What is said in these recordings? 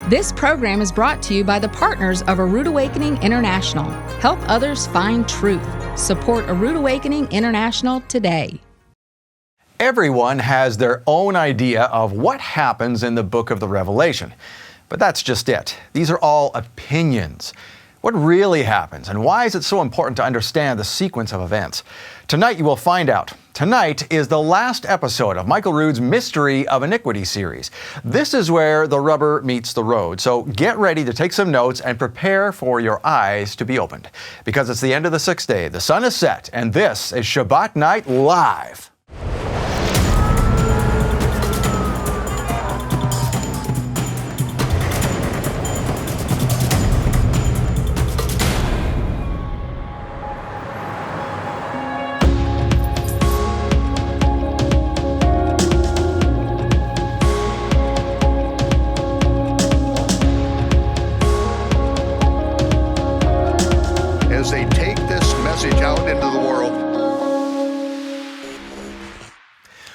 This program is brought to you by the partners of A Rood Awakening International. Help others find truth. Support A Rood Awakening International today. Everyone has their own idea of what happens in the book of the Revelation. But that's just it. These are all opinions. What really happens, and why is it so important to understand the sequence of events? Tonight you will find out. Tonight is the last episode of Michael Rood's Mystery of Iniquity series. This is where the rubber meets the road, so get ready to take some notes and prepare for your eyes to be opened. Because it's the end of the sixth day, the sun is set, and this is Shabbat Night Live.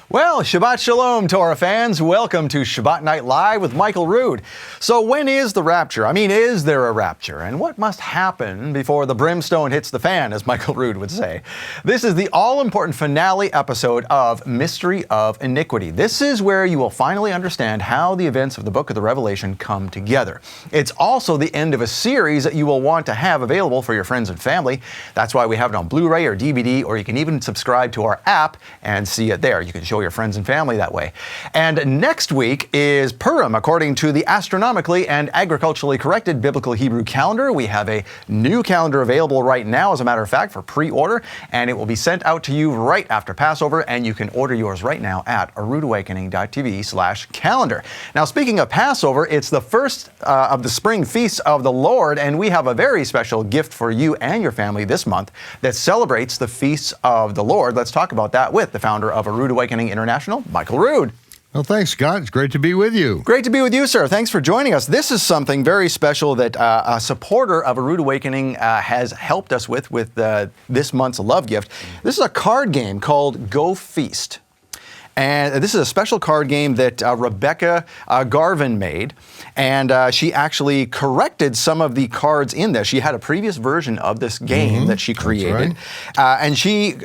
Well, Shabbat Shalom, Torah fans. Welcome to Shabbat Night Live with Michael Rood. So when is the rapture? Is there a rapture? And what must happen before the brimstone hits the fan, as Michael Rood would say? This is the all-important finale episode of Mystery of Iniquity. This is where you will finally understand how the events of the book of the Revelation come together. It's also the end of a series that you will want to have available for your friends and family. That's why we have it on Blu-ray or DVD, or you can even subscribe to our app and see it there. You can show your friends and family that way. And next week is Purim, according to the astronomically and agriculturally corrected biblical Hebrew calendar. We have a new calendar available right now, as a matter of fact, for pre-order, and it will be sent out to you right after Passover, and you can order yours right now at aroodawakening.tv/calendar. Now, speaking of Passover, it's the first of the spring feasts of the Lord, and we have a very special gift for you and your family this month that celebrates the feasts of the Lord. Let's talk about that with the founder of A Rood Awakening International, Michael Rood. Well, thanks, Scott. It's great to be with you. Great to be with you, sir. Thanks for joining us. This is something very special that a supporter of A Rood Awakening has helped us with this month's love gift. This is a card game called Go Feast. And this is a special card game that Rebecca Garvin made, and she actually corrected some of the cards in this. She had a previous version of this game that she created, and she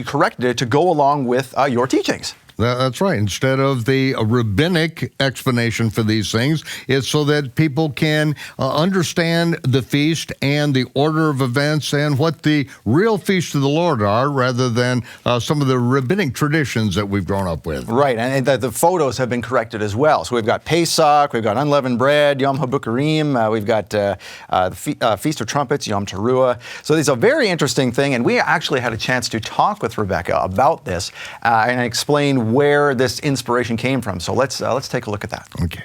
corrected it to go along with your teachings. That's right. Instead of the rabbinic explanation for these things, it's so that people can understand the feast and the order of events and what the real feasts of the Lord are, rather than some of the rabbinic traditions that we've grown up with. Right, and the photos have been corrected as well. So we've got Pesach, we've got unleavened bread, Yom HaBukarim, we've got the Feast of Trumpets, Yom Teruah. So it's a very interesting thing, and we actually had a chance to talk with Rebecca about this and explain where this inspiration came from. So let's take a look at that. Okay.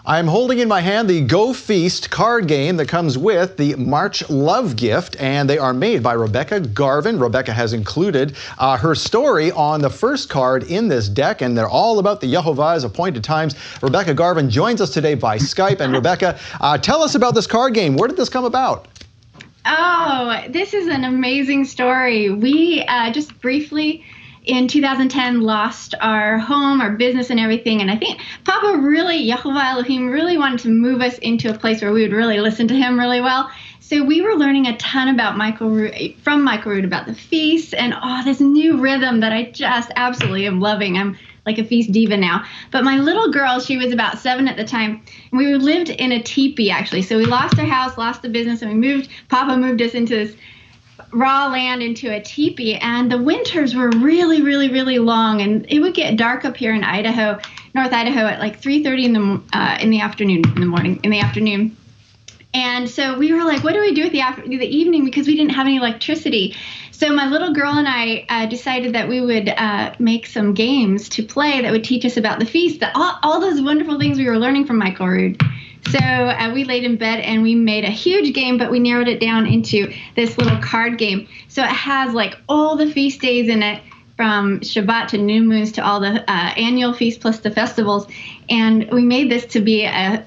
I'm holding in my hand the Go Feast card game that comes with the March Love Gift, and they are made by Rebecca Garvin. Rebecca has included her story on the first card in this deck, and they're all about the Yehovah's appointed times. Rebecca Garvin joins us today by Skype. And Rebecca, tell us about this card game. Where did this come about? Oh, this is an amazing story. We just briefly in 2010 lost our home, our business, and everything. And I think Papa really, Yehovah Elohim, really wanted to move us into a place where we would really listen to him really well. So we were learning a ton about from Michael Rood about the feasts and this new rhythm that I just absolutely am loving. I'm like a feast diva now. But my little girl, she was about 7 at the time. And we lived in a teepee, actually. So we lost our house, lost the business, and Papa moved us into this raw land, into a teepee, and the winters were really, really, really long, and it would get dark up here in Idaho, North Idaho, at like 3:30 in the afternoon. And so we were like, what do we do with the evening, because we didn't have any electricity. So my little girl and I decided that we would make some games to play that would teach us about the feast, all those wonderful things we were learning from Michael Rood. So we laid in bed and we made a huge game, but we narrowed it down into this little card game. So it has like all the feast days in it, from Shabbat to new moons to all the annual feasts plus the festivals. And we made this to be a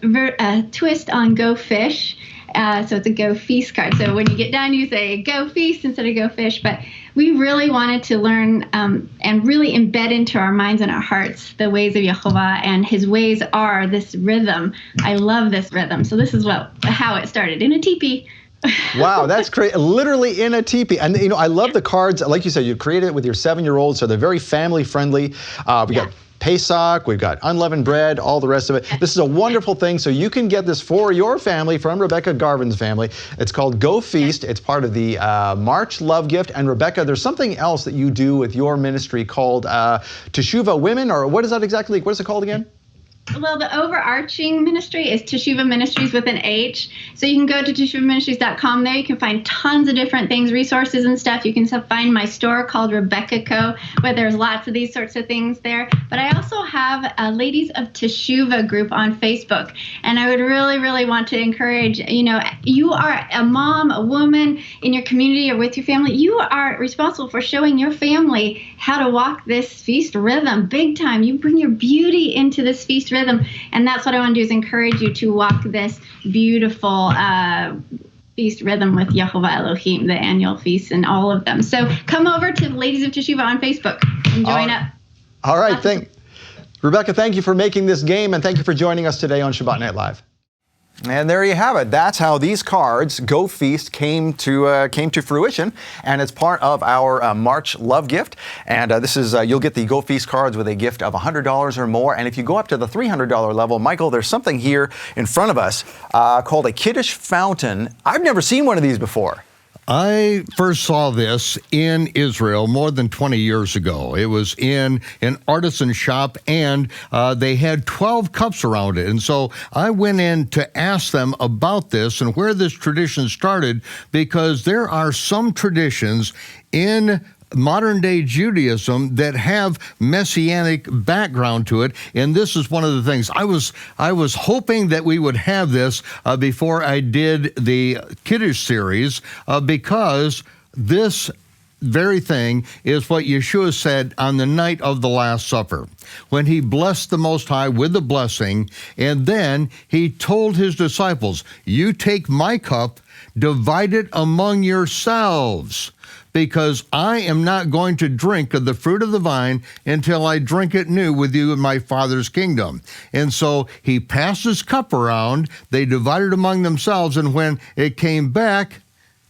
twist on Go Fish. So it's a Go Feast card. So when you get done, you say Go Feast instead of Go Fish. But we really wanted to learn and really embed into our minds and our hearts the ways of Yehovah, and his ways are this rhythm. I love this rhythm. So this is how it started, in a teepee. Wow, that's great. Literally in a teepee. And I love the cards. Like you said, you created it with your 7-year-old, so they're very family friendly. We got Pesach, we've got unleavened bread, all the rest of it. This is a wonderful thing. So you can get this for your family from Rebecca Garvin's family. It's called Go Feast. It's part of the March Love Gift. And Rebecca, there's something else that you do with your ministry called Teshuvah Women, or what is that exactly? What is it called again? Well, the overarching ministry is Teshuvah Ministries with an H. So you can go to teshuvahministries.com. There you can find tons of different things, resources and stuff. You can find my store called Rebecca Co., where there's lots of these sorts of things there. But I also have a Ladies of Teshuvah group on Facebook. And I would really, really want to encourage, you are a mom, a woman in your community or with your family. You are responsible for showing your family how to walk this feast rhythm big time. You bring your beauty into this feast rhythm, and that's what I want to do, is encourage you to walk this beautiful feast rhythm with Yehovah Elohim, the annual feasts and all of them. So come over to Ladies of Teshuvah on Facebook and join up. All right, Rebecca, thank you for making this game, and thank you for joining us today on Shabbat Night Live. And there you have it. That's how these cards, Go Feast, came to fruition, and it's part of our March Love Gift. And this is you'll get the Go Feast cards with a gift of $100 or more. And if you go up to the $300 level, Michael, there's something here in front of us called a Kiddush fountain. I've never seen one of these before. I first saw this in Israel more than 20 years ago. It was in an artisan shop, and they had 12 cups around it. And so I went in to ask them about this and where this tradition started, because there are some traditions in modern-day Judaism that have messianic background to it, and this is one of the things. I was hoping that we would have this before I did the Kiddush series, because this very thing is what Yeshua said on the night of the Last Supper, when he blessed the Most High with the blessing, and then he told his disciples, "You take my cup, divide it among yourselves, because I am not going to drink of the fruit of the vine until I drink it new with you in my Father's kingdom." And so he passed his cup around, they divided among themselves, and when it came back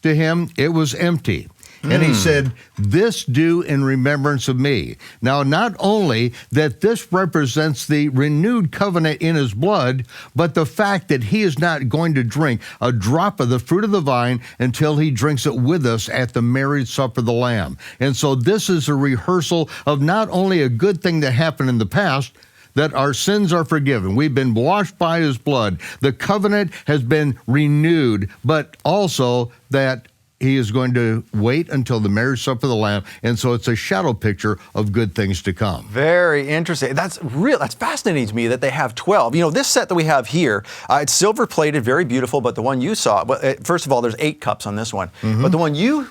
to him, it was empty. And he said, "This do in remembrance of me." Now, not only that this represents the renewed covenant in his blood, but the fact that he is not going to drink a drop of the fruit of the vine until he drinks it with us at the marriage supper of the Lamb. And so this is a rehearsal of not only a good thing that happened in the past, that our sins are forgiven. We've been washed by his blood. The covenant has been renewed, but also that he is going to wait until the marriage supper of the Lamb, and so it's a shadow picture of good things to come. Very interesting. That's fascinating to me that they have 12. This set that we have here, it's silver plated, very beautiful, but the one you saw, first of all, there's 8 cups on this one, but the one you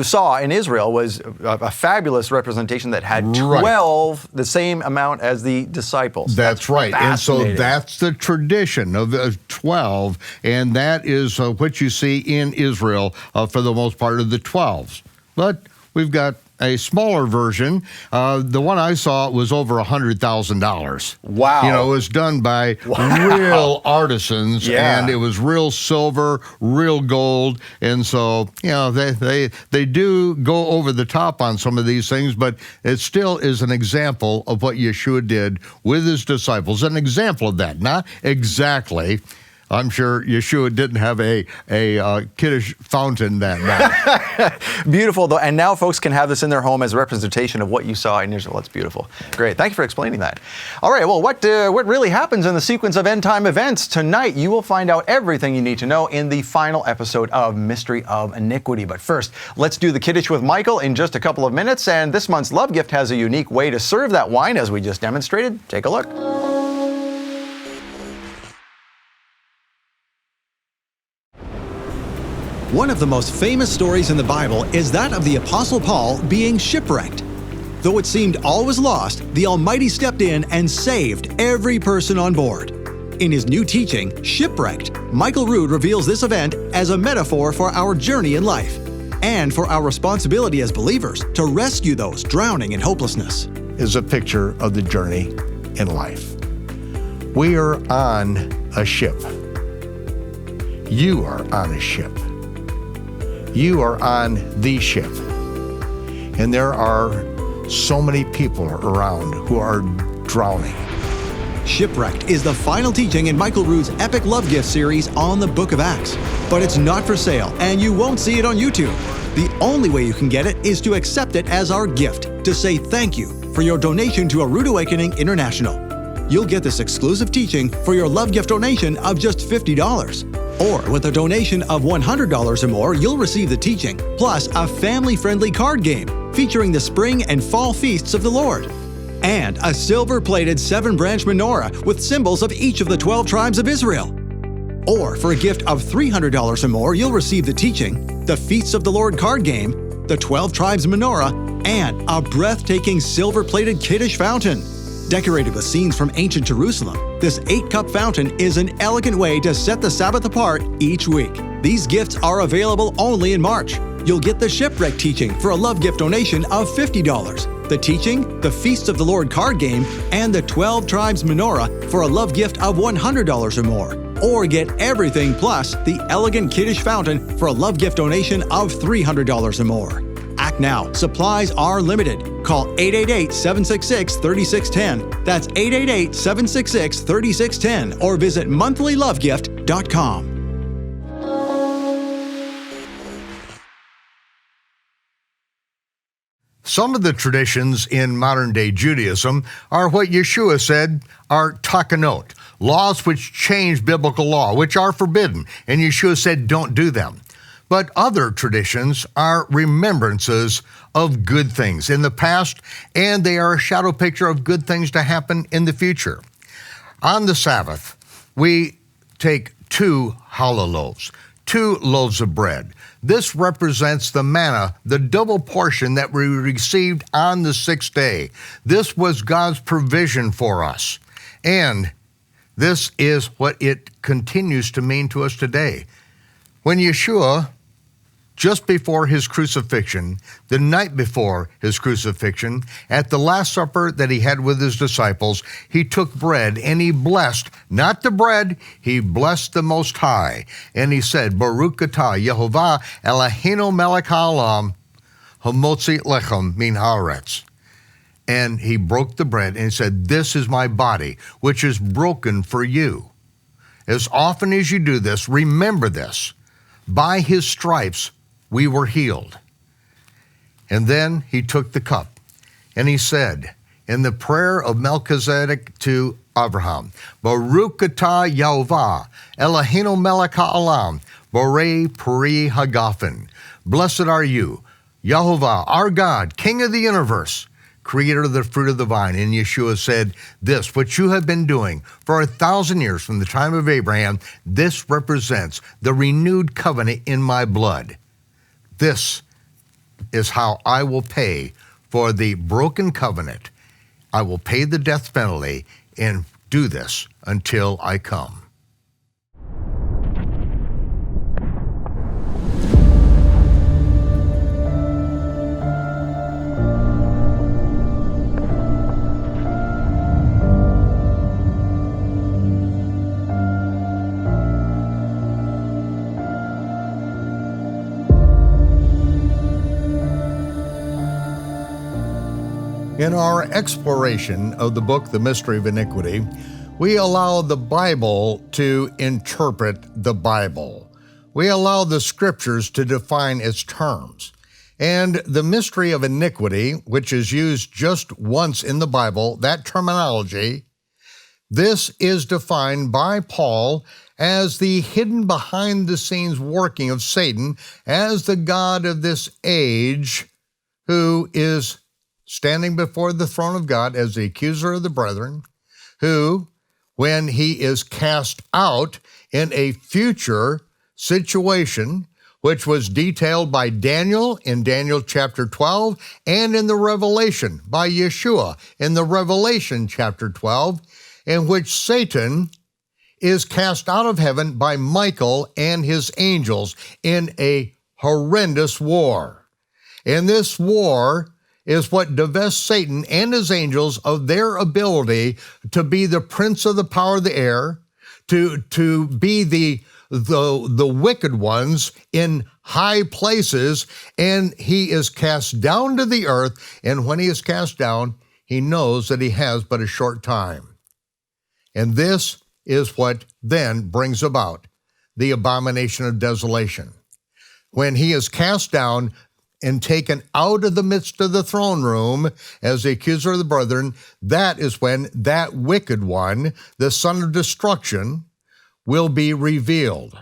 saw in Israel was a fabulous representation that had 12, the same amount as the disciples. That's right. And so that's the tradition of 12, and that is what you see in Israel for the most part of the 12s. But we've got a smaller version. The one I saw was over $100,000. Wow. It was done by real artisans, and it was real silver, real gold. And so, they do go over the top on some of these things, but it still is an example of what Yeshua did with his disciples. An example of that, not exactly. I'm sure Yeshua didn't have a Kiddush fountain that night. Beautiful, though. And now folks can have this in their home as a representation of what you saw in Israel. It's beautiful. Great. Thank you for explaining that. All right. Well, what really happens in the sequence of end-time events? Tonight, you will find out everything you need to know in the final episode of Mystery of Iniquity. But first, let's do the Kiddush with Michael in just a couple of minutes. And this month's Love Gift has a unique way to serve that wine, as we just demonstrated. Take a look. One of the most famous stories in the Bible is that of the Apostle Paul being shipwrecked. Though it seemed all was lost, the Almighty stepped in and saved every person on board. In his new teaching, Shipwrecked, Michael Rood reveals this event as a metaphor for our journey in life. and for our responsibility as believers to rescue those drowning in hopelessness. Is a picture of the journey in life. We are on a ship. You are on a ship. You are on the ship. And there are so many people around who are drowning. Shipwrecked is the final teaching in Michael Rood's epic love gift series on the Book of Acts. But it's not for sale, and you won't see it on YouTube. The only way you can get it is to accept it as our gift, to say thank you for your donation to A Rood Awakening International. You'll get this exclusive teaching for your love gift donation of just $50. Or with a donation of $100 or more, you'll receive the teaching, plus a family-friendly card game featuring the spring and fall feasts of the Lord, and a silver-plated 7-branch menorah with symbols of each of the 12 tribes of Israel. Or for a gift of $300 or more, you'll receive the teaching, the Feasts of the Lord card game, the 12 tribes menorah, and a breathtaking silver-plated Kiddush fountain. Decorated with scenes from ancient Jerusalem, this 8-cup fountain is an elegant way to set the Sabbath apart each week. These gifts are available only in March. You'll get the Shipwreck teaching for a love gift donation of $50, the teaching, the Feasts of the Lord card game, and the 12 Tribes Menorah for a love gift of $100 or more. Or get everything plus the elegant Kiddush fountain for a love gift donation of $300 or more. Act now. Supplies are limited. Call 888-766-3610. That's 888-766-3610 or visit monthlylovegift.com. Some of the traditions in modern-day Judaism are what Yeshua said are takanot, laws which change biblical law, which are forbidden, and Yeshua said don't do them. But other traditions are remembrances of good things in the past, and they are a shadow picture of good things to happen in the future. On the Sabbath, we take 2 challah loaves, 2 loaves of bread. This represents the manna, the double portion that we received on the 6th day. This was God's provision for us. And this is what it continues to mean to us today. When Yeshua, just before his crucifixion, the night before his crucifixion, at the Last Supper that he had with his disciples, he took bread and he blessed, not the bread, he blessed the Most High. And he said, Baruch atah Yehovah Eloheinu melech haolam hamotzi lechem min haaretz. And he broke the bread and he said, this is my body, which is broken for you. As often as you do this, remember this. By his stripes, we were healed. And then he took the cup and he said, in the prayer of Melchizedek to Abraham, Baruch atah Yehovah Eloheinu melech haolam, borei peri hagafen. Blessed are you, Yehovah, our God, King of the universe, creator of the fruit of the vine. And Yeshua said, this, what you have been doing for 1,000 years from the time of Abraham, this represents the renewed covenant in my blood. This is how I will pay for the broken covenant. I will pay the death penalty and do this until I come. In our exploration of the book, The Mystery of Iniquity, we allow the Bible to interpret the Bible. We allow the scriptures to define its terms. And the mystery of iniquity, which is used just once in the Bible, that terminology, this is defined by Paul as the hidden behind the scenes working of Satan as the god of this age who is standing before the throne of God as the accuser of the brethren, who, when he is cast out in a future situation, which was detailed by Daniel in Daniel chapter 12, and in the Revelation by Yeshua in the Revelation chapter 12, in which Satan is cast out of heaven by Michael and his angels in a horrendous war. And this war is what divests Satan and his angels of their ability to be the prince of the power of the air, to be the wicked ones in high places, and he is cast down to the earth, and when he is cast down, he knows that he has but a short time. And this is what then brings about the abomination of desolation. When he is cast down and taken out of the midst of the throne room as the accuser of the brethren, that is when that wicked one, the son of destruction, will be revealed.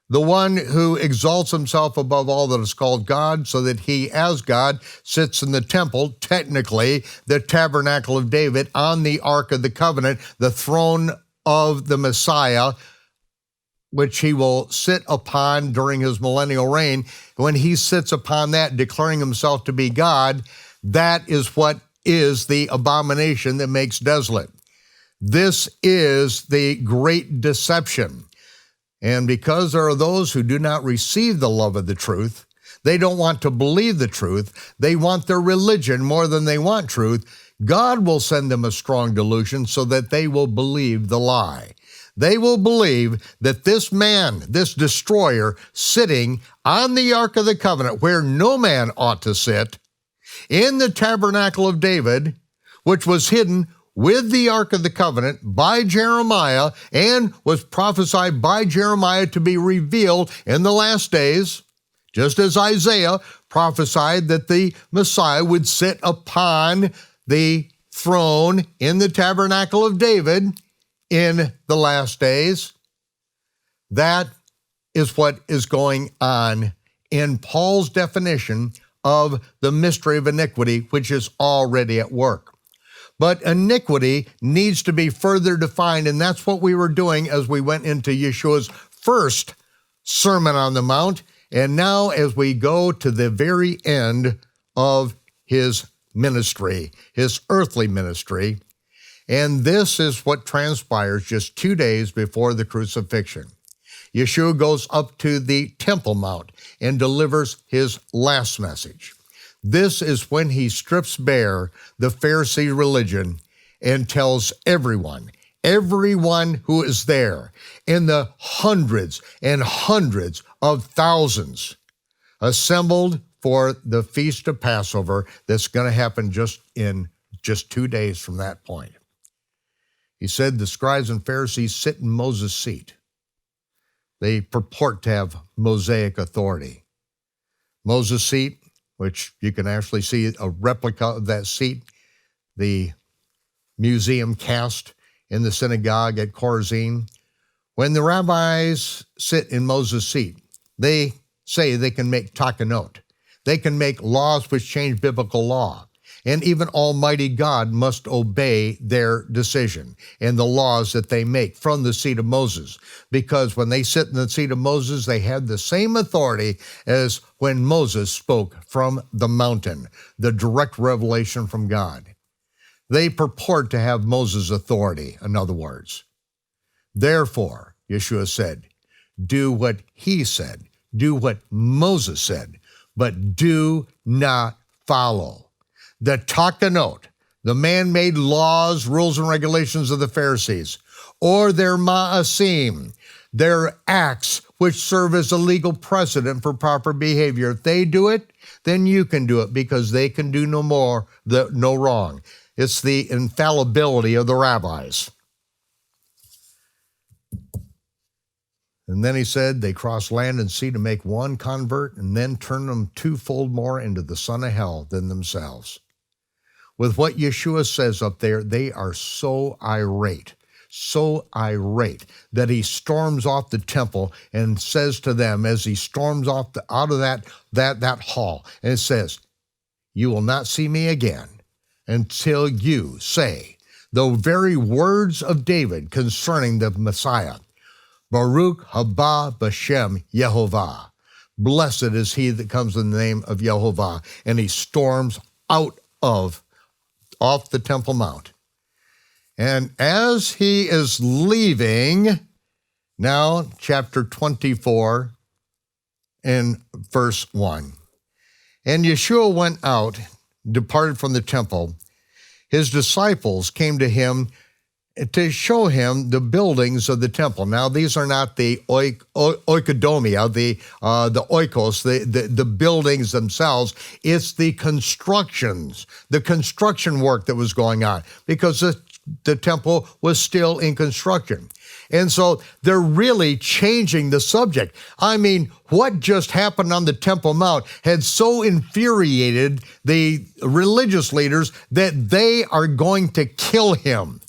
The one who exalts himself above all that is called God, so that he, as God, sits in the temple, technically the tabernacle of David, on the Ark of the Covenant, the throne of the Messiah, which he will sit upon during his millennial reign. When he sits upon that, declaring himself to be God, that is what is the abomination that makes desolate. This is the great deception. And because there are those who do not receive the love of the truth, they don't want to believe the truth, they want their religion more than they want truth, God will send them a strong delusion so that they will believe the lie. They will believe that this man, this destroyer, sitting on the Ark of the Covenant, where no man ought to sit, in the tabernacle of David, which was hidden with the Ark of the Covenant by Jeremiah, and was prophesied by Jeremiah to be revealed in the last days, just as Isaiah prophesied that the Messiah would sit upon the throne in the tabernacle of David in the last days. That is what is going on in Paul's definition of the mystery of iniquity, which is already at work. But iniquity needs to be further defined, and that's what we were doing as we went into Yeshua's first Sermon on the Mount, and now as we go to the very end of his ministry, his earthly ministry, and this is what transpires just 2 days before the crucifixion. Yeshua goes up to the Temple Mount and delivers his last message. This is when he strips bare the Pharisee religion and tells everyone who is there, in the hundreds and hundreds of thousands assembled for the Feast of Passover that's going to happen in just 2 days from that point. He said the scribes and Pharisees sit in Moses' seat. They purport to have Mosaic authority. Moses' seat, which you can actually see a replica of that seat, the museum cast in the synagogue at Chorazin. When the rabbis sit in Moses' seat, they say they can make takanot. They can make laws which change biblical law. And even Almighty God must obey their decision and the laws that they make from the seat of Moses. Because when they sit in the seat of Moses, they have the same authority as when Moses spoke from the mountain, the direct revelation from God. They purport to have Moses' authority, in other words. Therefore, Yeshua said, do what he said, do what Moses said, but do not follow the takanot, the man-made laws, rules, and regulations of the Pharisees, or their ma'asim, their acts which serve as a legal precedent for proper behavior. If they do it, then you can do it, because they can do no wrong. It's the infallibility of the rabbis. And then he said, they cross land and sea to make one convert, and then turn them twofold more into the son of hell than themselves. With what Yeshua says up there, they are so irate that he storms off the temple and says to them as he storms off out of that hall, and it says, you will not see me again until you say the very words of David concerning the Messiah. Baruch haba b'shem Yehovah. Blessed is he that comes in the name of Yehovah. And he storms off the Temple Mount. And as he is leaving, now chapter 24 in verse 1. And Yeshua went out, departed from the temple. His disciples came to him to show him the buildings of the temple. Now, these are not the oikodomia, the oikos, the buildings themselves. It's the construction work that was going on, because the temple was still in construction. And so they're really changing the subject. I mean, what just happened on the Temple Mount had so infuriated the religious leaders that they are going to kill him.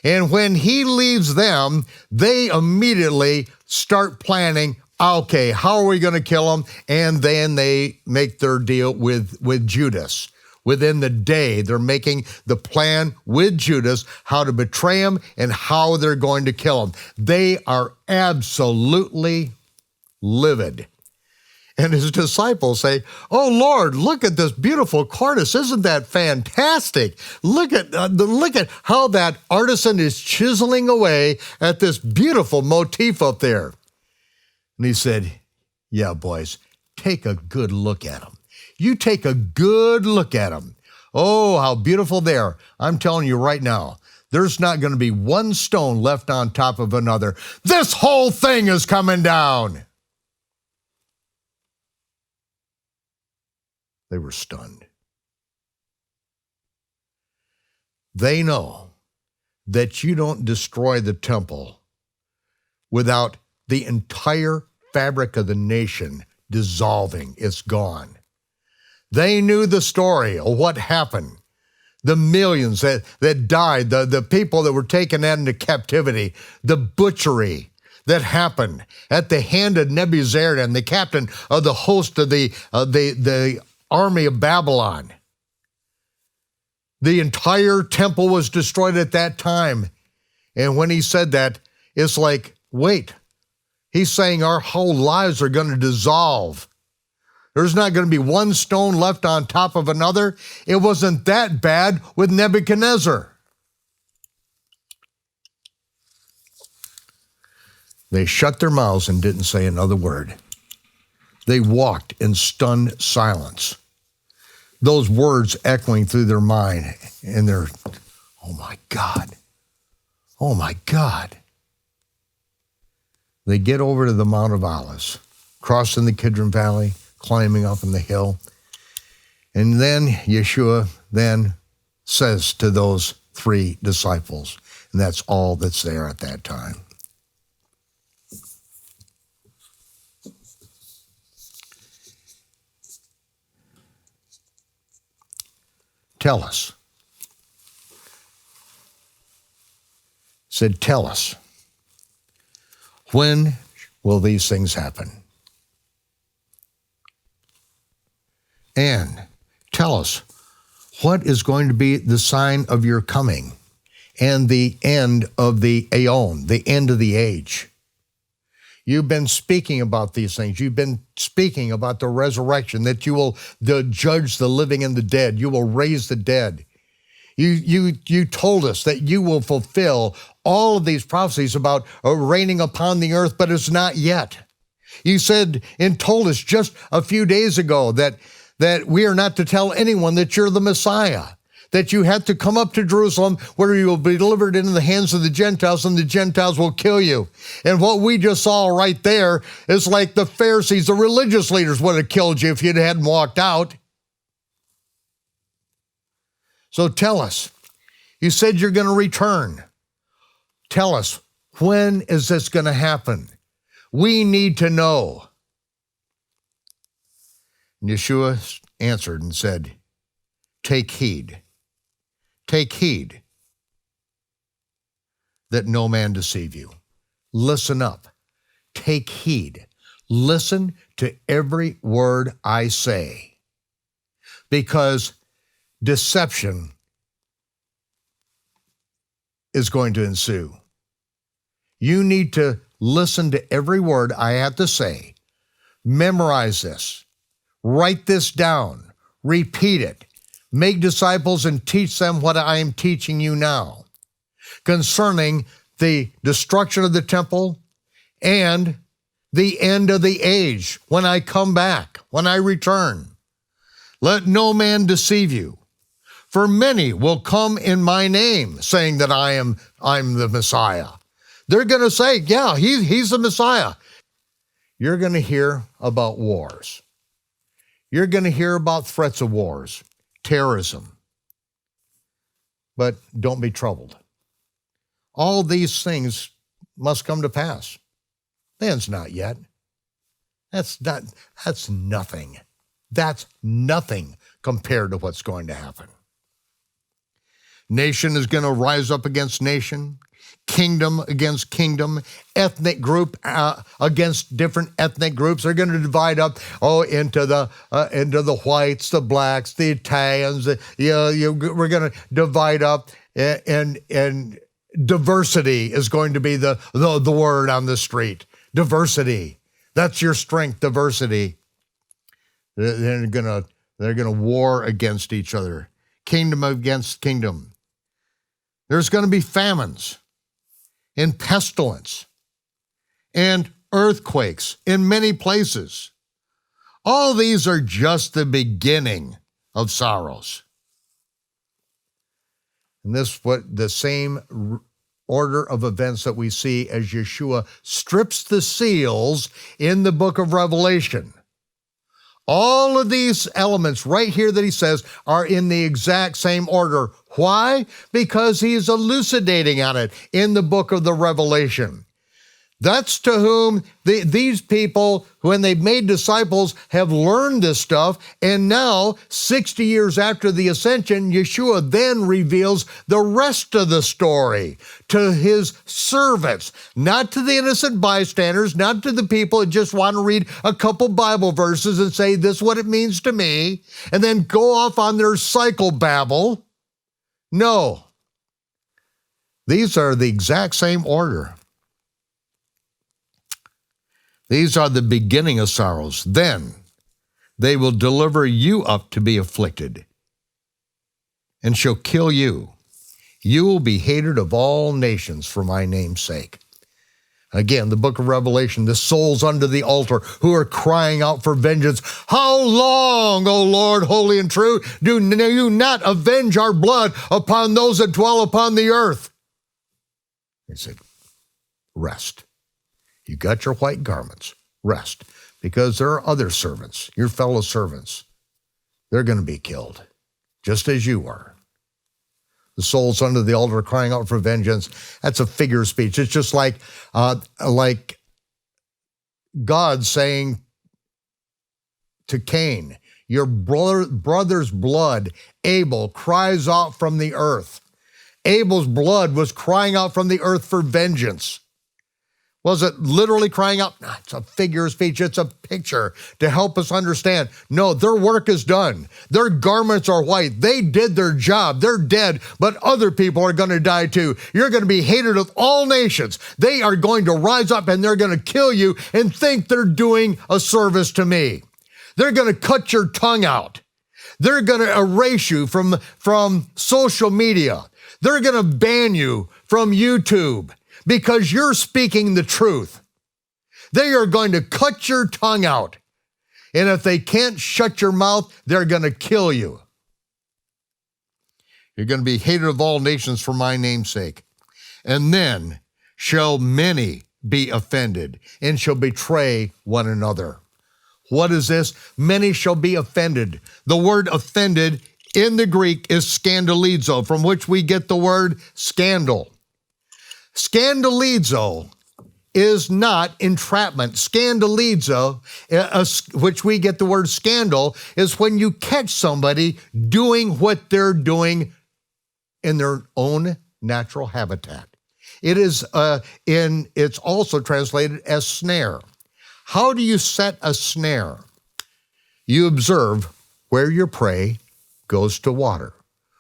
And when he leaves them, they immediately start planning, okay, how are we going to kill him? And then they make their deal with Judas. Within the day, they're making the plan with Judas, how to betray him and how they're going to kill him. They are absolutely livid. And his disciples say, oh Lord, look at this beautiful cornice. Isn't that fantastic? Look at how that artisan is chiseling away at this beautiful motif up there. And he said, yeah, boys, take a good look at them. You take a good look at them. Oh, how beautiful they are. I'm telling you right now, there's not going to be one stone left on top of another. This whole thing is coming down. They were stunned. They know that you don't destroy the temple without the entire fabric of the nation dissolving. It's gone. They knew the story of what happened. The millions that died, the people that were taken into captivity, the butchery that happened at the hand of Nebuzaradan, the captain of the host of the army of Babylon. The entire temple was destroyed at that time. And when he said that, it's like, wait, he's saying our whole lives are going to dissolve. There's not going to be one stone left on top of another. It wasn't that bad with Nebuchadnezzar. They shut their mouths and didn't say another word. They walked in stunned silence. Those words echoing through their mind, and they're, oh my God, oh my God. They get over to the Mount of Olives, crossing the Kidron Valley, climbing up in the hill. And then Yeshua then says to those three disciples, and that's all that's there at that time. Tell us. Said, tell us. When will these things happen? And tell us, what is going to be the sign of your coming and the end of the aeon, the end of the age? You've been speaking about these things. You've been speaking about the resurrection, that you will judge the living and the dead. You will raise the dead. You told us that you will fulfill all of these prophecies about reigning upon the earth, but it's not yet. You said and told us just a few days ago that we are not to tell anyone that you're the Messiah, that you have to come up to Jerusalem where you will be delivered into the hands of the Gentiles and the Gentiles will kill you. And what we just saw right there is like the Pharisees, the religious leaders would have killed you if you hadn't walked out. So tell us, you said you're going to return. Tell us, when is this going to happen? We need to know. And Yeshua answered and said, take heed. Take heed that no man deceive you. Listen up. Take heed. Listen to every word I say, because deception is going to ensue. You need to listen to every word I have to say. Memorize this. Write this down. Repeat it. Make disciples and teach them what I am teaching you now concerning the destruction of the temple and the end of the age, when I come back, when I return. Let no man deceive you. For many will come in my name, saying that I'm the Messiah. They're going to say, yeah, he's the Messiah. You're going to hear about wars. You're going to hear about threats of wars, terrorism. But don't be troubled. All these things must come to pass. The end's not yet. That's nothing. That's nothing compared to what's going to happen. Nation is going to rise up against nation, kingdom against kingdom, ethnic group against different ethnic groups. They're going to divide up into the whites, the blacks, the Italians. We're going to divide up, and diversity is going to be the word on the street. Diversity. That's your strength, diversity. They're going to war against each other. Kingdom against kingdom. There's going to be famines and pestilence and earthquakes in many places. All these are just the beginning of sorrows. And this what the same order of events that we see as Yeshua strips the seals in the book of Revelation. All of these elements right here that he says are in the exact same order. Why? Because he's elucidating on it in the book of the Revelation. That's to whom these people, when they've made disciples, have learned this stuff. And now, 60 years after the ascension, Yeshua then reveals the rest of the story to his servants, not to the innocent bystanders, not to the people that just want to read a couple Bible verses and say, this is what it means to me, and then go off on their psychobabble. No. These are the exact same order. These are the beginning of sorrows. Then they will deliver you up to be afflicted and shall kill you. You will be hated of all nations for my name's sake. Again, the book of Revelation, the souls under the altar who are crying out for vengeance. How long, O Lord, holy and true, do you not avenge our blood upon those that dwell upon the earth? He said, rest. You got your white garments, rest, because there are other servants, your fellow servants. They're going to be killed, just as you were. The souls under the altar crying out for vengeance. That's a figure of speech. It's just like God saying to Cain, your brother's blood, Abel, cries out from the earth. Abel's blood was crying out from the earth for vengeance. Was it literally crying out? No, it's a figure of speech. It's a picture to help us understand. No, their work is done. Their garments are white. They did their job. They're dead, but other people are going to die too. You're going to be hated of all nations. They are going to rise up and they're going to kill you and think they're doing a service to me. They're going to cut your tongue out. They're going to erase you from social media. They're going to ban you from YouTube, because you're speaking the truth. They are going to cut your tongue out. And if they can't shut your mouth, they're going to kill you. You're going to be hated of all nations for my name's sake. And then shall many be offended and shall betray one another. What is this? Many shall be offended. The word offended in the Greek is scandalizo, from which we get the word scandal. Scandalizo is not entrapment. Scandalizo, which we get the word scandal, is when you catch somebody doing what they're doing in their own natural habitat. It is it's also translated as snare. How do you set a snare? You observe where your prey goes to water,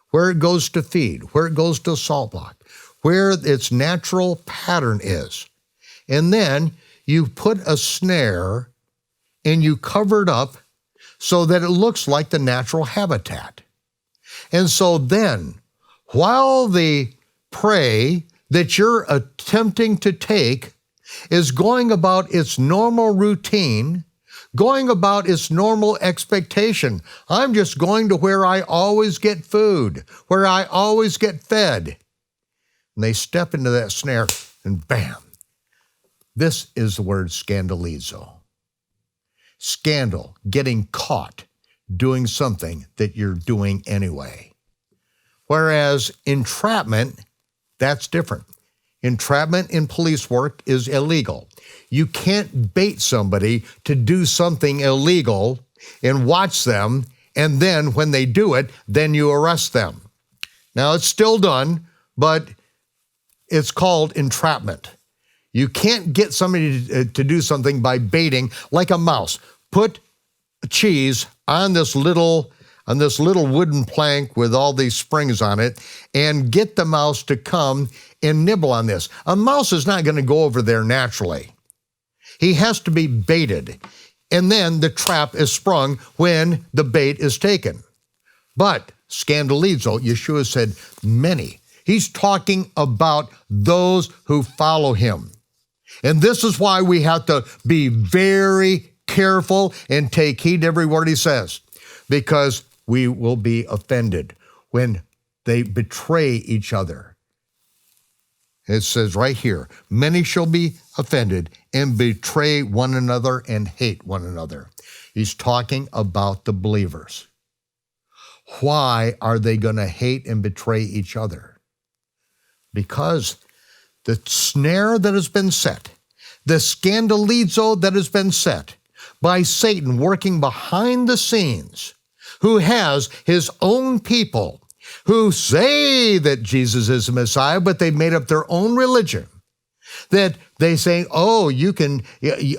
where it goes to feed, where it goes to salt block, where its natural pattern is. And then you put a snare and you cover it up so that it looks like the natural habitat. And so then, while the prey that you're attempting to take is going about its normal routine, going about its normal expectation. I'm just going to where I always get food, where I always get fed. And they step into that snare and bam. This is the word scandalizo. Scandal, getting caught doing something that you're doing anyway. Whereas entrapment, that's different. Entrapment in police work is illegal. You can't bait somebody to do something illegal and watch them, and then when they do it, then you arrest them. Now, it's still done, but it's called entrapment. You can't get somebody to do something by baiting, like a mouse. Put cheese on this little wooden plank with all these springs on it and get the mouse to come and nibble on this. A mouse is not going to go over there naturally. He has to be baited, and then the trap is sprung when the bait is taken. But scandalizo, Yeshua said many. He's talking about those who follow him. And this is why we have to be very careful and take heed to every word he says, because we will be offended when they betray each other. It says right here, many shall be offended and betray one another and hate one another. He's talking about the believers. Why are they going to hate and betray each other? Because the snare that has been set, the scandalizo that has been set by Satan working behind the scenes, who has his own people who say that Jesus is the Messiah, but they've made up their own religion. That they say, oh,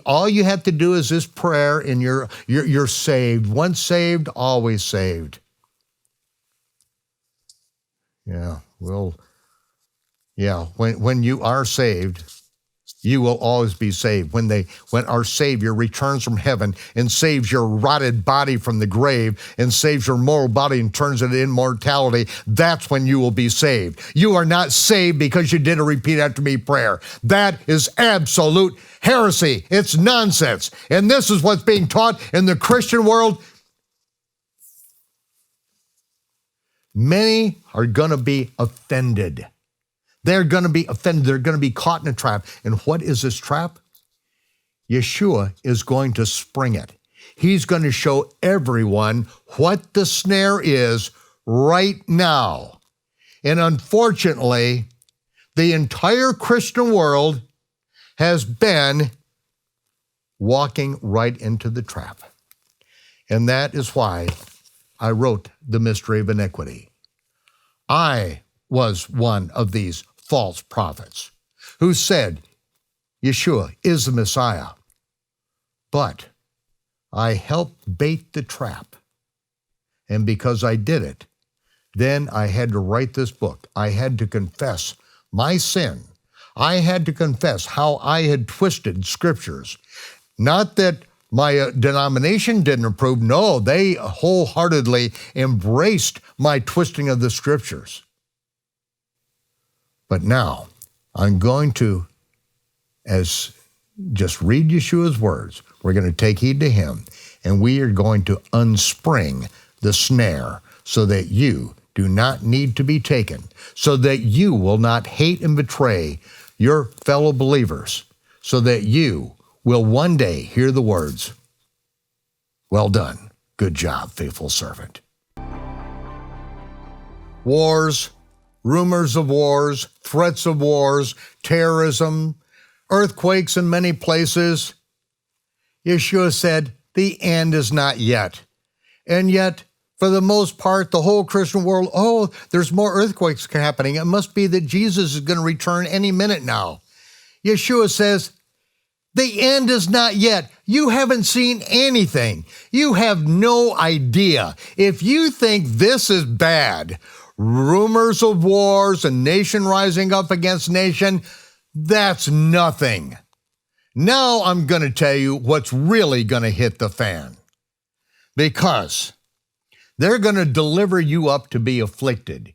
all you have to do is this prayer and you're saved. Once saved, always saved. When you are saved, you will always be saved. When our Savior returns from heaven and saves your rotted body from the grave and saves your mortal body and turns it to immortality, that's when you will be saved. You are not saved because you did a repeat after me prayer. That is absolute heresy. It's nonsense. And this is what's being taught in the Christian world. Many are going to be offended. They're going to be offended. They're going to be caught in a trap. And what is this trap? Yeshua is going to spring it. He's going to show everyone what the snare is right now. And unfortunately, the entire Christian world has been walking right into the trap. And that is why I wrote The Mystery of Iniquity. I was one of these false prophets who said Yeshua is the Messiah. But I helped bait the trap. And because I did it, then I had to write this book. I had to confess my sin. I had to confess how I had twisted scriptures. Not that my denomination didn't approve. No, they wholeheartedly embraced my twisting of the scriptures. But now I'm going to, just read Yeshua's words. We're going to take heed to him, and we are going to unspring the snare so that you do not need to be taken, so that you will not hate and betray your fellow believers, so that you will one day hear the words, well done, good job, faithful servant. Wars, rumors of wars, threats of wars, terrorism, earthquakes in many places. Yeshua said, the end is not yet. And yet, for the most part, the whole Christian world, oh, there's more earthquakes happening. It must be that Jesus is going to return any minute now. Yeshua says, the end is not yet. You haven't seen anything. You have no idea. If you think this is bad, rumors of wars and nation rising up against nation, that's nothing. Now I'm going to tell you what's really going to hit the fan. Because they're going to deliver you up to be afflicted.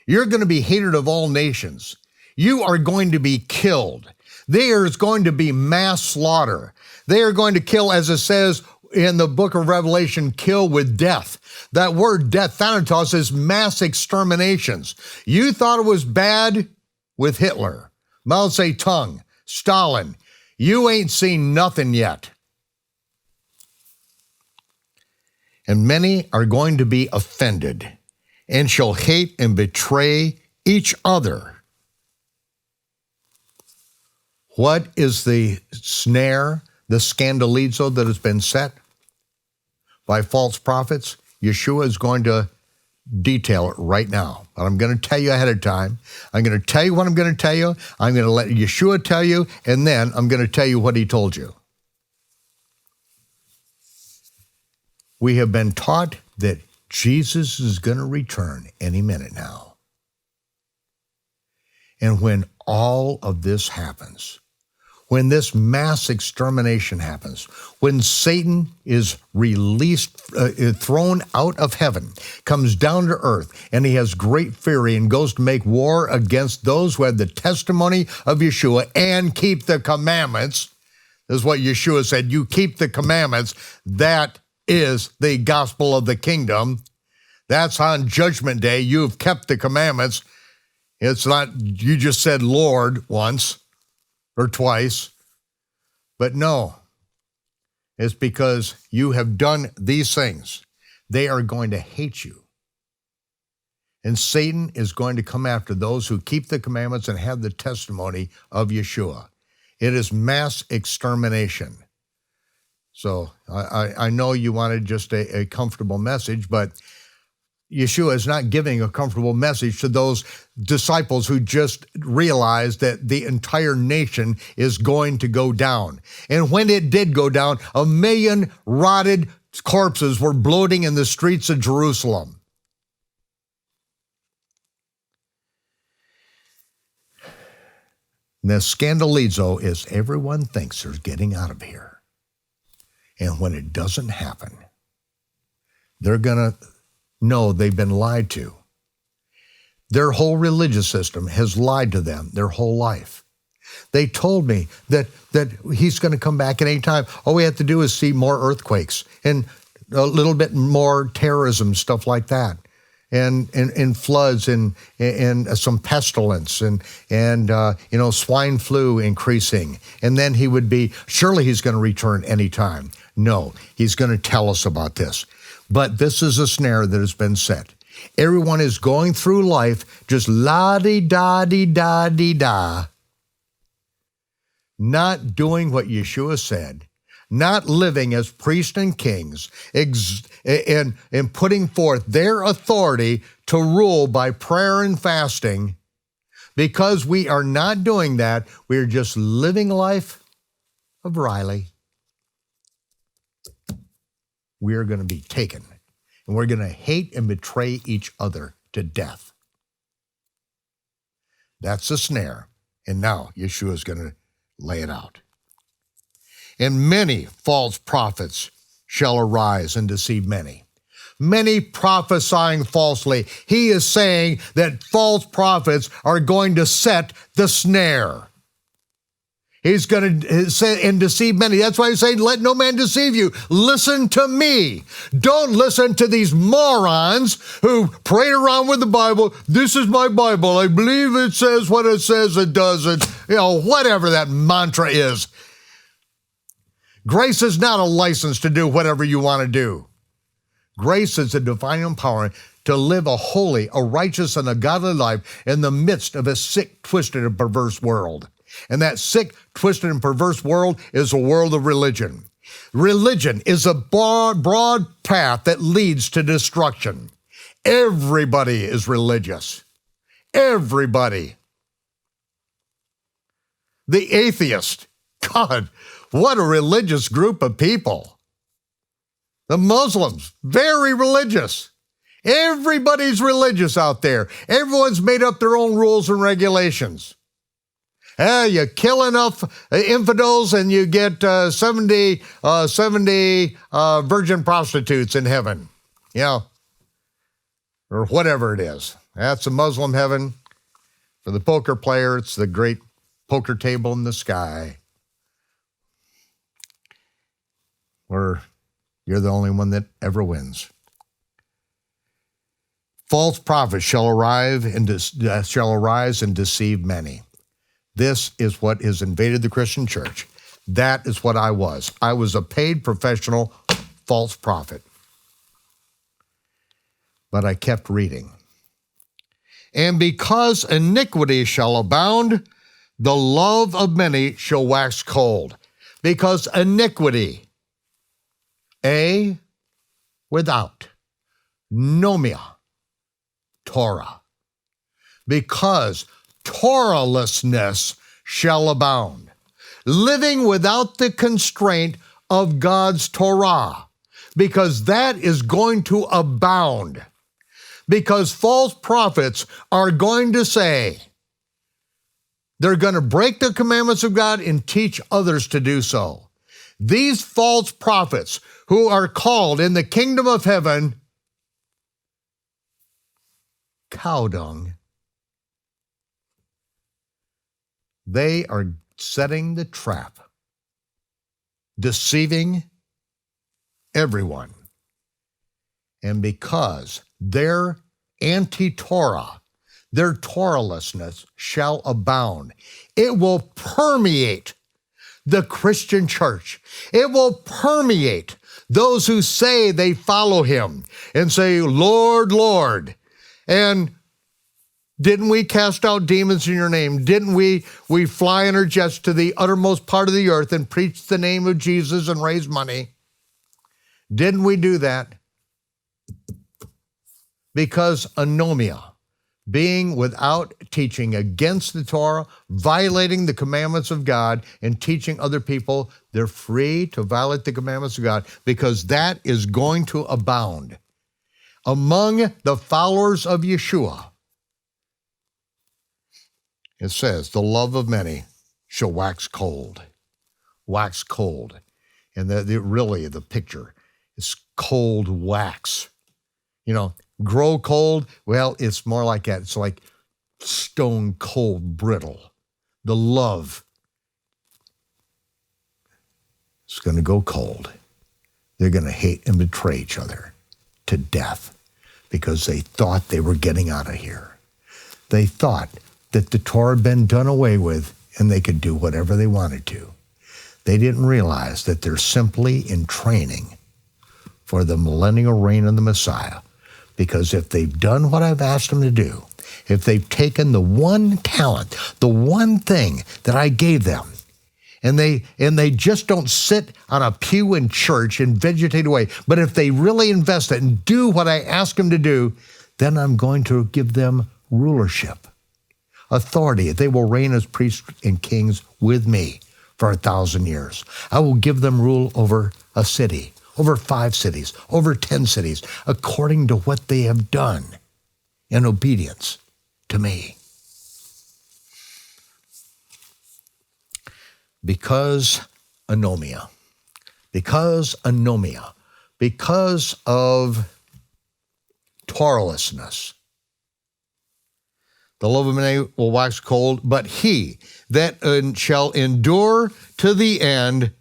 You're going to be hated of all nations. You are going to be killed. There is going to be mass slaughter. They are going to kill, as it says in the book of Revelation, kill with death. That word death, thanatos, is mass exterminations. You thought it was bad with Hitler, Mao Zedong, Stalin. You ain't seen nothing yet. And many are going to be offended and shall hate and betray each other. What is the snare, the scandalizo that has been set by false prophets? Yeshua is going to detail it right now. But I'm going to tell you ahead of time. I'm going to tell you what I'm going to tell you. I'm going to let Yeshua tell you, and then I'm going to tell you what he told you. We have been taught that Jesus is going to return any minute now. And when all of this happens, when this mass extermination happens, when Satan is released, thrown out of heaven, comes down to earth, and he has great fury and goes to make war against those who have the testimony of Yeshua and keep the commandments. This is what Yeshua said, you keep the commandments. That is the gospel of the kingdom. That's on Judgment Day. You've kept the commandments. It's not, you just said Lord once or twice, but no, it's because you have done these things. They are going to hate you. And Satan is going to come after those who keep the commandments and have the testimony of Yeshua. It is mass extermination. So I know you wanted just a comfortable message, but Yeshua is not giving a comfortable message to those disciples who just realized that the entire nation is going to go down. And when it did go down, 1 million rotted corpses were bloating in the streets of Jerusalem. The scandalizo is everyone thinks they're getting out of here. And when it doesn't happen, they're going to know they've been lied to. Their whole religious system has lied to them their whole life. They told me that he's going to come back at any time. All we have to do is see more earthquakes and a little bit more terrorism, stuff like that, and floods and some pestilence and swine flu increasing. And then he would be, surely he's going to return anytime. No, he's going to tell us about this. But this is a snare that has been set. Everyone is going through life just la-di-da-di-da-di-da, not doing what Yeshua said, not living as priests and kings, and putting forth their authority to rule by prayer and fasting. Because we are not doing that, we are just living life of Riley. We are going to be taken, and we're going to hate and betray each other to death. That's the snare, and now Yeshua is going to lay it out. And many false prophets shall arise and deceive many. Many prophesying falsely. He is saying that false prophets are going to set the snare. He's going to say and deceive many. That's why he's saying, let no man deceive you. Listen to me. Don't listen to these morons who pray around with the Bible. This is my Bible. I believe it says what it says it doesn't. Whatever that mantra is. Grace is not a license to do whatever you want to do. Grace is a divine empowerment to live a holy, a righteous, and a godly life in the midst of a sick, twisted, and perverse world. And that sick, twisted, and perverse world is a world of religion. Religion is a broad path that leads to destruction. Everybody is religious. Everybody. The atheist. God, what a religious group of people. The Muslims, very religious. Everybody's religious out there. Everyone's made up their own rules and regulations. You kill enough infidels and you get 70 virgin prostitutes in heaven. Or whatever it is. That's a Muslim heaven. For the poker player, it's the great poker table in the sky, where you're the only one that ever wins. False prophets shall arise and deceive many. This is what has invaded the Christian church. That is what I was. I was a paid professional false prophet. But I kept reading. And because iniquity shall abound, the love of many shall wax cold. Because iniquity, without, nomia, Torah. Because Torahlessness shall abound. Living without the constraint of God's Torah. Because that is going to abound. Because false prophets are going to say, they're going to break the commandments of God and teach others to do so. These false prophets who are called in the kingdom of heaven cow dung, they are setting the trap, deceiving everyone. And because their anti-Torah, their Torahlessness shall abound, it will permeate the Christian church. It will permeate those who say they follow him and say, Lord, Lord. And didn't we cast out demons in your name? Didn't we fly in our jets to the uttermost part of the earth and preach the name of Jesus and raise money? Didn't we do that? Because anomia, being without teaching against the Torah, violating the commandments of God, and teaching other people they're free to violate the commandments of God, because that is going to abound. Among the followers of Yeshua, it says, the love of many shall wax cold. Wax cold. And really the picture is cold wax. You know, grow cold, well, it's more like that. It's like stone cold brittle. The love is going to go cold. They're going to hate and betray each other to death because they thought they were getting out of here. They thought that the Torah had been done away with and they could do whatever they wanted to. They didn't realize that they're simply in training for the millennial reign of the Messiah. Because if they've done what I've asked them to do, if they've taken the one talent, the one thing that I gave them, and they just don't sit on a pew in church and vegetate away, but if they really invest it and do what I ask them to do, then I'm going to give them rulership, authority. They will reign as priests and kings with me for 1,000 years. I will give them rule over a city, over 5 cities, over 10 cities, according to what they have done in obedience to me. Because anomia, because of Torahlessness, the love of many will wax cold, but he that shall endure to the end,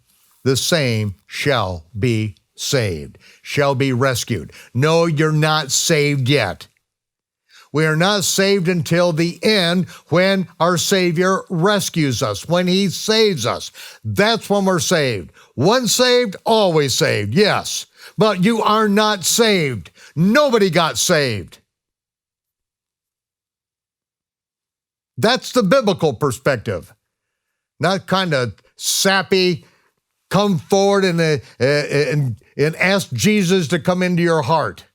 the same shall be saved, shall be rescued. No, you're not saved yet. We are not saved until the end when our Savior rescues us, when he saves us. That's when we're saved. Once saved, always saved, yes. But you are not saved. Nobody got saved. That's the biblical perspective. Not kind of sappy, come forward and ask Jesus to come into your heart.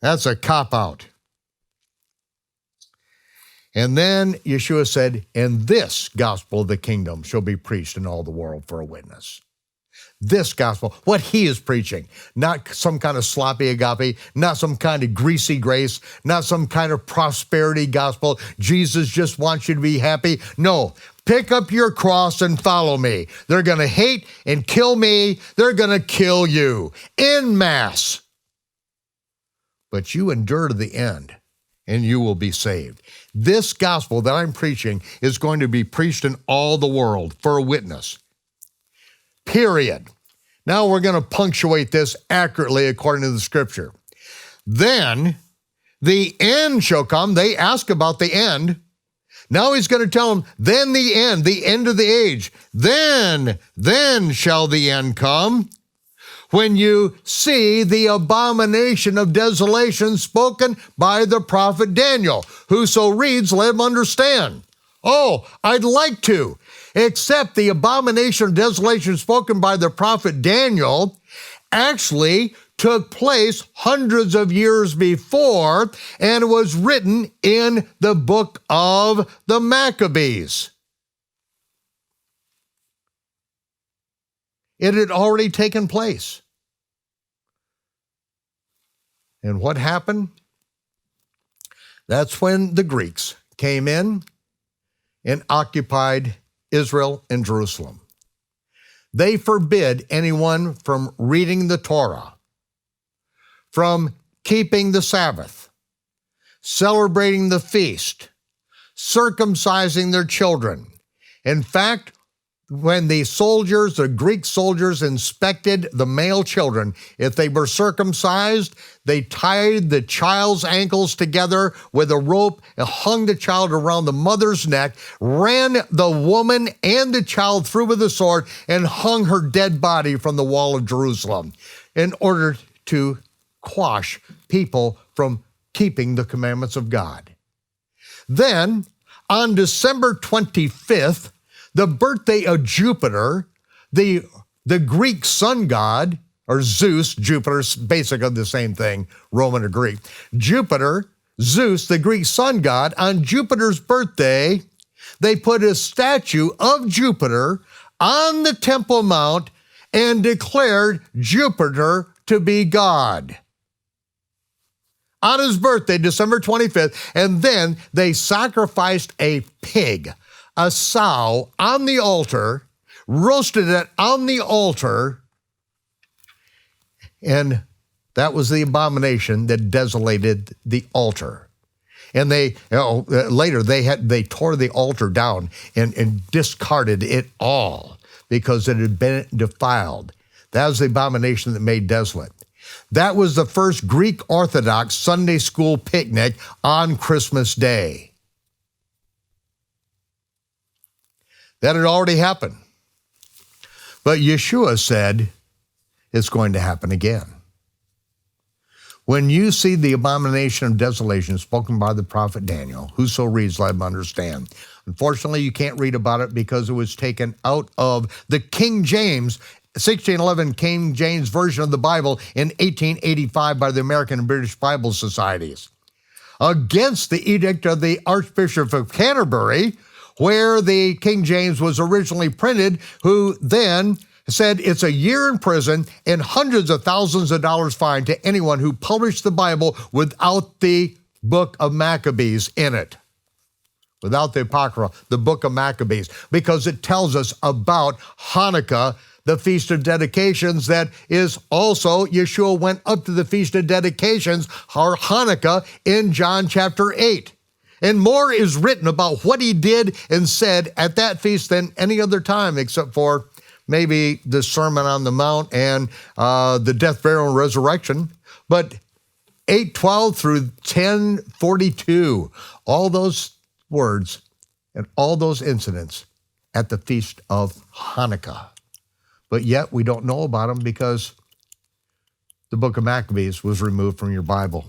That's a cop-out. And then Yeshua said, and this gospel of the kingdom shall be preached in all the world for a witness. This gospel, what he is preaching, not some kind of sloppy agape, not some kind of greasy grace, not some kind of prosperity gospel. Jesus just wants you to be happy. No, pick up your cross and follow me. They're going to hate and kill me. They're going to kill you en masse. But you endure to the end. and you will be saved. This gospel that I'm preaching is going to be preached in all the world for a witness. Period. Now we're going to punctuate this accurately according to the scripture. Then the end shall come. They ask about the end. Now he's going to tell them, then the end of the age. Then shall the end come, when you see the abomination of desolation spoken by the prophet Daniel. Whoso reads, let him understand. Oh, I'd like to. Except the abomination of desolation spoken by the prophet Daniel actually took place hundreds of years before and was written in the book of the Maccabees. It had already taken place. And what happened? That's when the Greeks came in and occupied Israel and Jerusalem. They forbid anyone from reading the Torah, from keeping the Sabbath, celebrating the feast, circumcising their children. In fact, when the Greek soldiers inspected the male children, if they were circumcised, they tied the child's ankles together with a rope and hung the child around the mother's neck, ran the woman and the child through with a sword, and hung her dead body from the wall of Jerusalem in order to quash people from keeping the commandments of God. Then, on December 25th, the birthday of Jupiter, the Greek sun god, or Zeus, Jupiter's basically the same thing, Roman or Greek. Jupiter, Zeus, the Greek sun god, on Jupiter's birthday, they put a statue of Jupiter on the Temple Mount and declared Jupiter to be God. On his birthday, December 25th, and then they sacrificed a pig, a sow, on the altar, roasted it on the altar, and that was the abomination that desolated the altar. And later they tore the altar down and discarded it all because it had been defiled. That was the abomination that made desolate. That was the first Greek Orthodox Sunday school picnic on Christmas Day. That had already happened. But Yeshua said it's going to happen again. When you see the abomination of desolation spoken by the prophet Daniel, whoso reads, let him understand. Unfortunately, you can't read about it because it was taken out of the King James, 1611 King James Version of the Bible in 1885 by the American and British Bible Societies, against the edict of the Archbishop of Canterbury, where the King James was originally printed, who then said it's a year in prison and hundreds of thousands of dollars fine to anyone who published the Bible without the book of Maccabees in it, without the Apocrypha, the book of Maccabees, because it tells us about Hanukkah, the Feast of Dedications, that is also, Yeshua went up to the Feast of Dedications, or Hanukkah, in John chapter 8. And more is written about what he did and said at that feast than any other time, except for maybe the Sermon on the Mount and the death, burial, and resurrection. But 8:12 through 10:42, all those words and all those incidents at the Feast of Hanukkah. But yet we don't know about them because the book of Maccabees was removed from your Bible.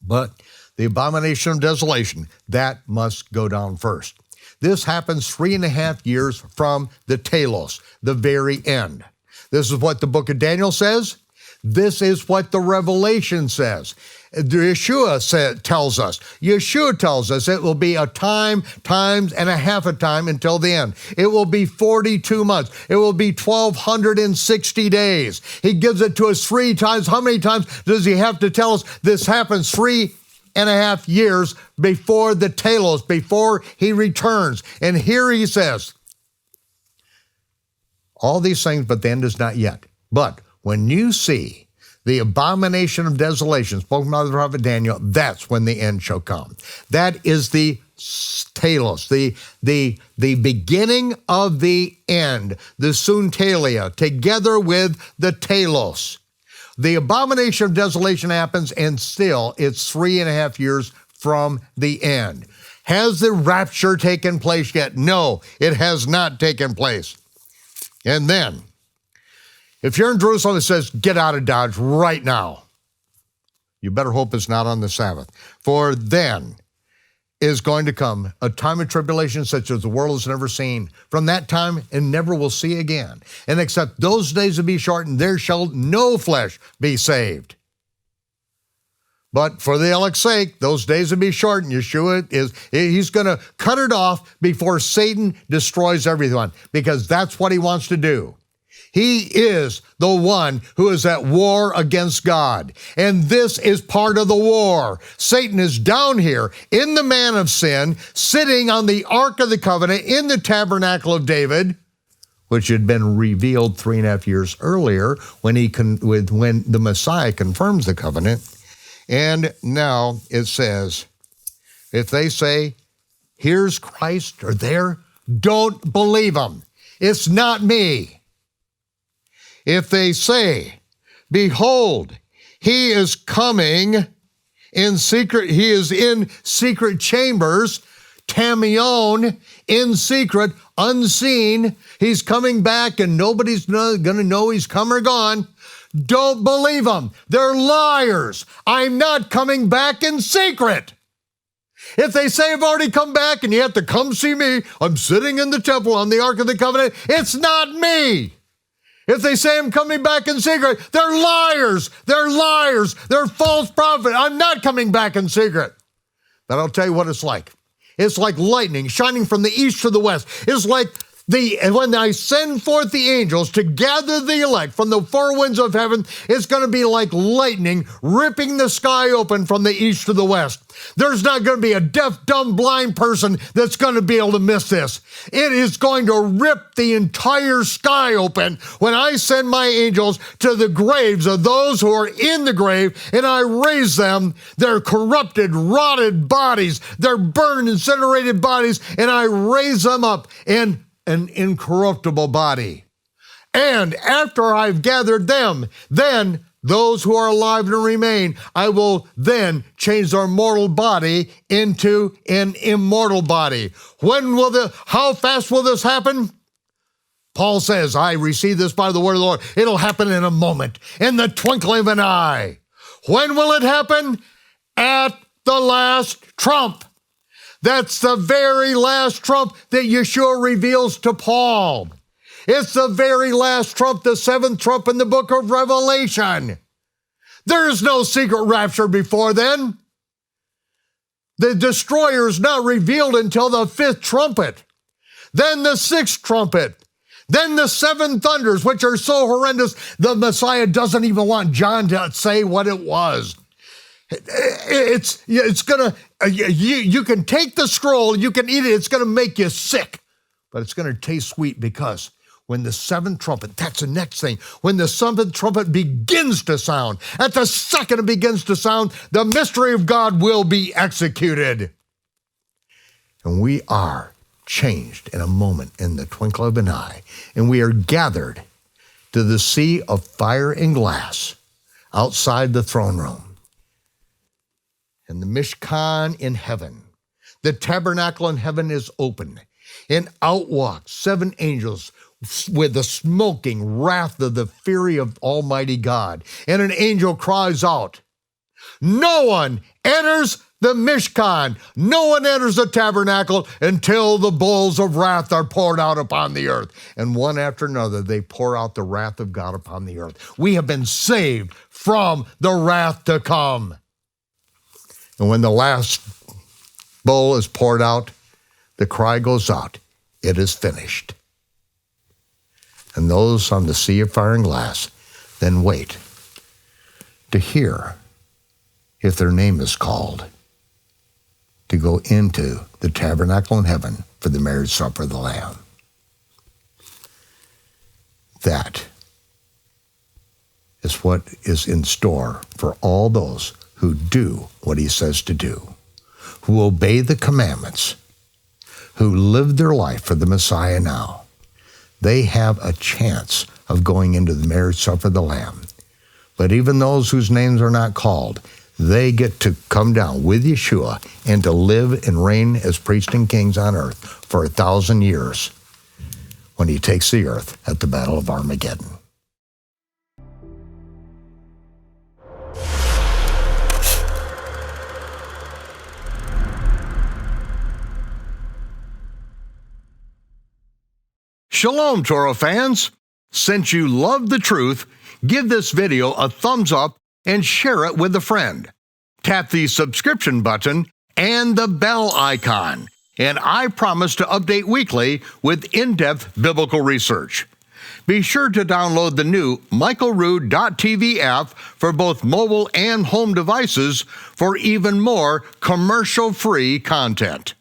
But the abomination of desolation, that must go down first. This happens 3.5 years from the telos, the very end. This is what the book of Daniel says. This is what the Revelation says. Yeshua tells us. Yeshua tells us it will be a time, times, and a half a time until the end. It will be 42 months. It will be 1,260 days. He gives it to us 3 times. How many times does he have to tell us this happens 3.5 years before the telos, before he returns? And here he says, all these things, but the end is not yet. But when you see the abomination of desolation, spoken by the prophet Daniel, that's when the end shall come. That is the telos, the beginning of the end, the suntalia, together with the telos. The abomination of desolation happens, and still it's 3.5 years from the end. Has the rapture taken place yet? No, it has not taken place. And then, if you're in Jerusalem, it says, get out of Dodge right now. You better hope it's not on the Sabbath. For then is going to come a time of tribulation such as the world has never seen. From that time and never will see again. And except those days will be shortened, there shall no flesh be saved. But for the elect's sake, those days will be shortened. He's going to cut it off before Satan destroys everyone, because that's what he wants to do. He is the one who is at war against God. And this is part of the war. Satan is down here in the man of sin, sitting on the Ark of the Covenant in the tabernacle of David, which had been revealed 3.5 years earlier when the Messiah confirms the covenant. And now it says, if they say, here's Christ, or there, don't believe them. It's not me. If they say, behold, he is coming in secret, he is in secret chambers, tamion, in secret, unseen, he's coming back and nobody's going to know he's come or gone, don't believe them. They're liars. I'm not coming back in secret. If they say I've already come back and you have to come see me, I'm sitting in the temple on the Ark of the Covenant, it's not me. If they say I'm coming back in secret, they're liars. They're liars. They're false prophets. I'm not coming back in secret. But I'll tell you what it's like. It's like lightning shining from the east to the west. It's like when I send forth the angels to gather the elect from the four winds of heaven, it's going to be like lightning ripping the sky open from the east to the west. There's not going to be a deaf, dumb, blind person that's going to be able to miss this. It is going to rip the entire sky open when I send my angels to the graves of those who are in the grave, and I raise them, their corrupted, rotted bodies, their burned, incinerated bodies, and I raise them up in an incorruptible body. And after I've gathered them, then those who are alive and remain, I will then change their mortal body into an immortal body. How fast will this happen? Paul says, I receive this by the word of the Lord. It'll happen in a moment, in the twinkling of an eye. When will it happen? At the last trump. That's the very last trump that Yeshua reveals to Paul. It's the very last trump, the seventh trump in the book of Revelation. There's no secret rapture before then. The destroyer is not revealed until the fifth trumpet. Then the sixth trumpet. Then the seven thunders, which are so horrendous, the Messiah doesn't even want John to say what it was. It's gonna, you can take the scroll, you can eat it, it's gonna make you sick, but it's gonna taste sweet, because when the seventh trumpet, that's the next thing, when the seventh trumpet begins to sound, at the second it begins to sound, the mystery of God will be executed. And we are changed in a moment, in the twinkle of an eye, and we are gathered to the sea of fire and glass outside the throne room. And the mishkan in heaven, the tabernacle in heaven is open, and out walk 7 angels with the smoking wrath of the fury of Almighty God. And an angel cries out, no one enters the mishkan, no one enters the tabernacle until the bowls of wrath are poured out upon the earth. And one after another, they pour out the wrath of God upon the earth. We have been saved from the wrath to come. And when the last bowl is poured out, the cry goes out, it is finished. And those on the sea of fire and glass then wait to hear if their name is called to go into the tabernacle in heaven for the marriage supper of the Lamb. That is what is in store for all those who do what he says to do, who obey the commandments, who live their life for the Messiah now. They have a chance of going into the marriage supper of the Lamb. But even those whose names are not called, they get to come down with Yeshua and to live and reign as priests and kings on earth for 1,000 years when he takes the earth at the Battle of Armageddon. Shalom, Torah fans. Since you love the truth, give this video a thumbs up and share it with a friend. Tap the subscription button and the bell icon, and I promise to update weekly with in-depth biblical research. Be sure to download the new michaelrood.tv app for both mobile and home devices for even more commercial-free content.